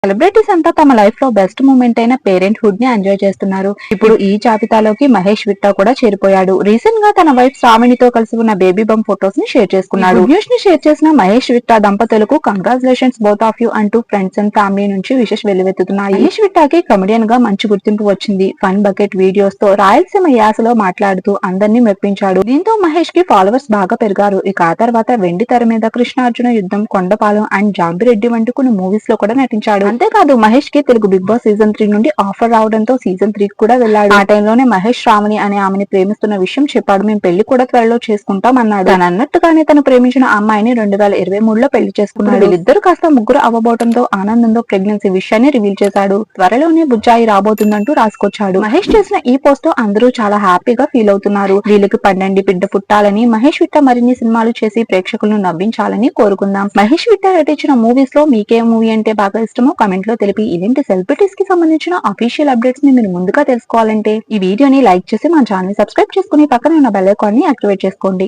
Celebrities అంతా తమ life లో బెస్ట్ మూమెంట్ అయిన పేరెంట్హుడ్ ని ఎంజాయ్ చేస్తున్నారు. ఇప్పుడు ఈ జాబితాలోకి మహేష్ విట్టా కూడా చేరిపోయాడు. రీసెంట్ గా తన వైఫ్ శ్రావణితో కలిసి ఉన్న బేబీ బంప్ ఫొటోస్ ని షేర్ చేసుకున్నాడు. న్యూస్ ని షేర్ చేసిన మహేష్ విట్టా దంపతులకు కంగ్రాచులేషన్స్ బోత్ ఆఫ్ యూ అంటూ ఫ్రెండ్స్ అండ్ ఫ్యామిలీ నుంచి విషెస్ వెల్లువెత్తుతున్నాయి. మహేష్ విట్టాకి కమెడియన్ గా మంచి గుర్తింపు వచ్చింది. ఫన్ బకెట్ వీడియోస్ తో రాయలసీమ యాసలో మాట్లాడుతూ అందరినీ మెప్పించాడు. దీంతో మహేష్ కి ఫాలోవర్స్ బాగా పెరిగారు. ఇక ఆ తర్వాత వెండి తెర మీద కృష్ణార్జున యుద్ధం, కొండపాలెం అండ్ జాంబిరెడ్డి వంటి కొన్ని మూవీస్ లో కూడా నటించాడు. అంతేకాదు మహేష్ కి తెలుగు బిగ్ బాస్ సీజన్ 3 నుండి ఆఫర్ రావడంతో సీజన్ 3 కి కూడా వెళ్ళాడు. ఆ టైంలోనే మహేష్ శ్రావణి అనే ఆమెని ప్రేమిస్తున్న విషయం చెప్పాడు. మేము పెళ్లి కూడా త్వరలో చేసుకుంటాం అన్నాడు. తను అన్నట్టుగానే తను ప్రేమించిన అమ్మాయిని 2023లో పెళ్లి చేసుకున్నాడు. వీళ్ళిద్దరు కాస్త ముగ్గురు అవ్వబోవడంతో ఆనందంతో ప్రెగ్నెన్సీ విషయాన్ని రివీల్ చేశాడు. త్వరలోనే బుజ్జాయి రాబోతుందంటూ రాసుకొచ్చాడు. మహేష్ చేసిన ఈ పోస్ట్ తో అందరూ చాలా హ్యాపీగా ఫీల్ అవుతున్నారు. వీళ్ళకి 12 బిడ్డ పుట్టాలని, మహేష్ విట్ట మరిన్ని సినిమాలు చేసి ప్రేక్షకులను నవ్వించాలని కోరుకుందాం. మహేష్ విట్ట నటించిన మూవీస్ లో మీకే మూవీ అంటే బాగా ఇష్టమో కామెంట్ లో తెలిపి ఇలాంటి సెలబ్రిటీస్ కి సంబంధించిన అఫీషియల్ అప్డేట్స్ ని మీరు ముందుగా తెలుసుకోవాలంటే ఈ వీడియోని లైక్ చేసి మా ఛానల్ ని సబ్స్క్రైబ్ చేసుకుని పక్కన ఉన్న బెల్ ఐకాన్ ని యాక్టివేట్ చేసుకోండి.